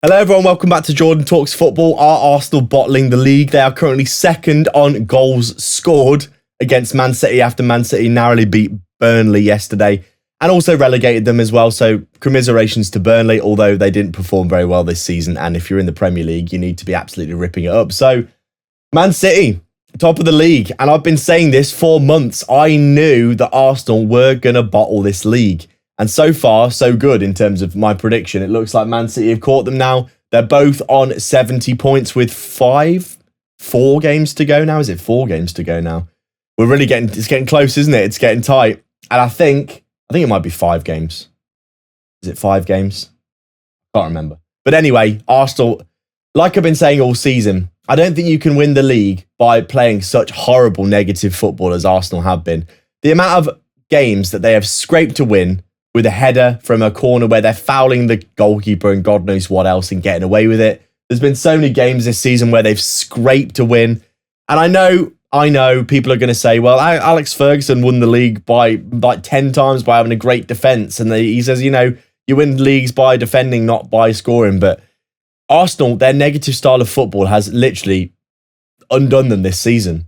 Hello everyone, welcome back to Jordan Talks Football. Are Arsenal bottling the league? They are currently second on goals scored against Man City after Man City narrowly beat Burnley yesterday and also relegated them as well. So commiserations to Burnley, although they didn't perform very well this season. And if you're in the Premier League, you need to be absolutely ripping it up. So Man City, top of the league. And I've been saying this for months. I knew that Arsenal were going to bottle this league. And so far, so good in terms of my prediction. It looks like Man City have caught them now. They're both on 70 points with 4 games to go now. Is it 4 games to go now? It's getting close, isn't it? It's getting tight. And I think it might be 5 games. Is it 5 games? Can't remember. But anyway, Arsenal, like I've been saying all season, I don't think you can win the league by playing such horrible negative football as Arsenal have been. The amount of games that they have scraped to win with a header from a corner where they're fouling the goalkeeper and God knows what else and getting away with it. There's been so many games this season where they've scraped to win. And I know people are going to say, well, Alex Ferguson won the league by like 10 times by having a great defence. And he says, you win leagues by defending, not by scoring. But Arsenal, their negative style of football has literally undone them this season.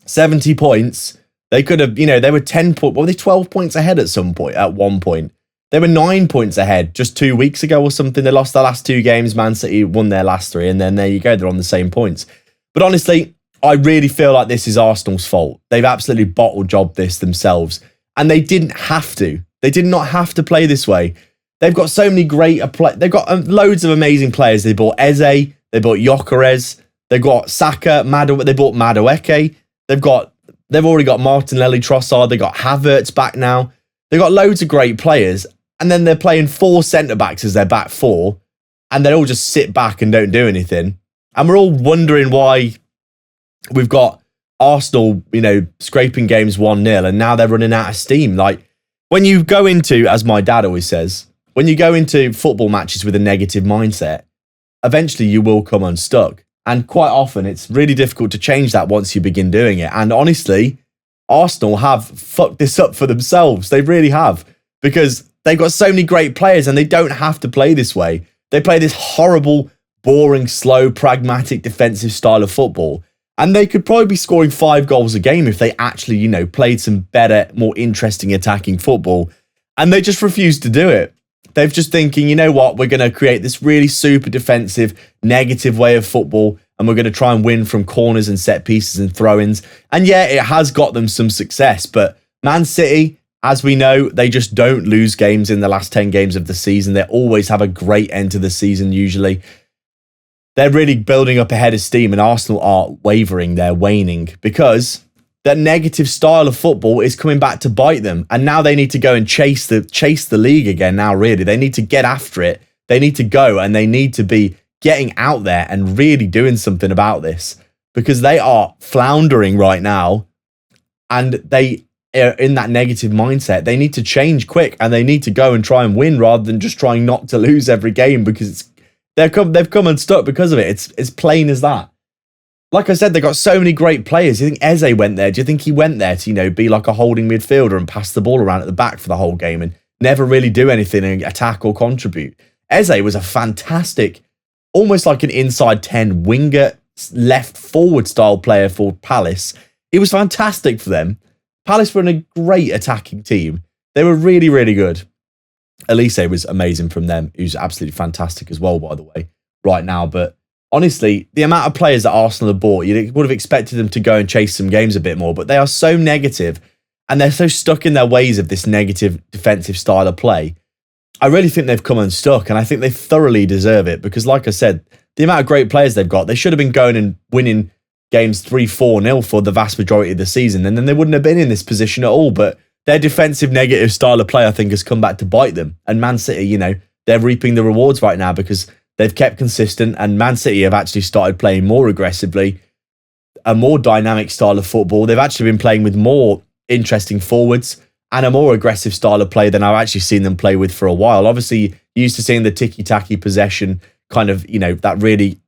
70 points. They could have, they were 12 points ahead at one point. They were 9 points ahead just 2 weeks ago or something. They lost their last 2 games. Man City won their last 3. And then there you go. They're on the same points. But honestly, I really feel like this is Arsenal's fault. They've absolutely bottle jobbed this themselves. And they didn't have to. They did not have to play this way. They've got so many they've got loads of amazing players. They bought Eze. They bought Gyökeres. They've got Saka. They bought Madueke. They've already got Martinelli, Trossard. They got Havertz back now. They've got loads of great players. And then they're playing 4 centre-backs as their back 4. And they all just sit back and don't do anything. And we're all wondering why we've got Arsenal, scraping games 1-0. And now they're running out of steam. Like, when you go into, as my dad always says, when you go into football matches with a negative mindset, eventually you will come unstuck. And quite often, it's really difficult to change that once you begin doing it. And honestly, Arsenal have fucked this up for themselves. They really have. Because they've got so many great players and they don't have to play this way. They play this horrible, boring, slow, pragmatic, defensive style of football. And they could probably be scoring 5 goals a game if they actually, played some better, more interesting attacking football. And they just refuse to do it. They're just thinking, you know what, we're going to create this really super defensive, negative way of football, and we're going to try and win from corners and set pieces and throw-ins. And yeah, it has got them some success, but Man City, as we know, they just don't lose games in the last 10 games of the season. They always have a great end to the season, usually. They're really building up a head of steam, and Arsenal are wavering, they're waning, because that negative style of football is coming back to bite them. And now they need to go and chase the league again now, really. They need to get after it. They need to go and they need to be getting out there and really doing something about this, because they are floundering right now and they are in that negative mindset. They need to change quick and they need to go and try and win rather than just trying not to lose every game, because they've come unstuck because of it. It's plain as that. Like I said, they've got so many great players. Do you think Eze went there? Do you think he went there to, be like a holding midfielder and pass the ball around at the back for the whole game and never really do anything and attack or contribute? Eze was a fantastic, almost like an inside 10 winger, left forward style player for Palace. He was fantastic for them. Palace were in a great attacking team. They were really, really good. Elise was amazing from them, who's absolutely fantastic as well, by the way, right now. But honestly, the amount of players that Arsenal have bought, you would have expected them to go and chase some games a bit more, but they are so negative and they're so stuck in their ways of this negative defensive style of play. I really think they've come unstuck, and I think they thoroughly deserve it because, like I said, the amount of great players they've got, they should have been going and winning games 3-4-0 for the vast majority of the season, and then they wouldn't have been in this position at all. But their defensive negative style of play, I think, has come back to bite them. And Man City, they're reaping the rewards right now because they've kept consistent, and Man City have actually started playing more aggressively, a more dynamic style of football. They've actually been playing with more interesting forwards and a more aggressive style of play than I've actually seen them play with for a while. Obviously, used to seeing the ticky-tacky possession kind of, that really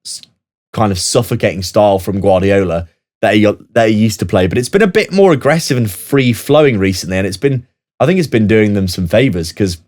kind of suffocating style from Guardiola that he used to play. But it's been a bit more aggressive and free-flowing recently, and I think it's been doing them some favours because,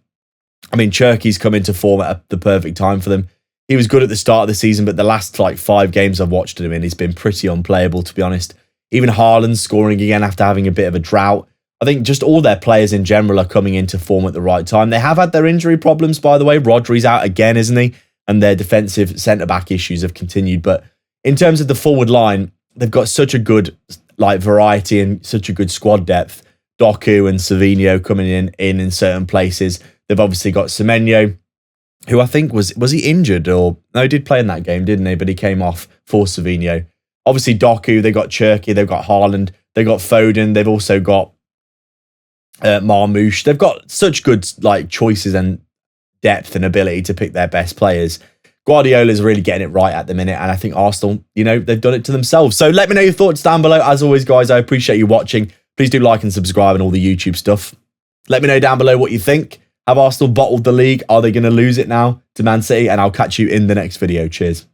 Cherky's come into form at the perfect time for them. he was good at the start of the season, but the last like 5 games I've watched him in, he's been pretty unplayable, to be honest. Even Haaland scoring again after having a bit of a drought. I think just all their players in general are coming into form at the right time. They have had their injury problems, by the way. Rodri's out again, isn't he? And their defensive centre-back issues have continued. But in terms of the forward line, they've got such a good like variety and such a good squad depth. Doku and Savinho coming in certain places. They've obviously got Semenyo, who I think was he injured or no, he did play in that game, didn't he? But he came off for Savinho. Obviously Doku, they got Cherki, they've got Haaland, they've got Foden, they've also got Marmoush. They've got such good like choices and depth and ability to pick their best players. Guardiola's really getting it right at the minute, and I think Arsenal, they've done it to themselves. So let me know your thoughts down below. As always, guys, I appreciate you watching. Please do like and subscribe and all the YouTube stuff. Let me know down below what you think. Have Arsenal bottled the league? Are they going to lose it now to Man City? And I'll catch you in the next video. Cheers.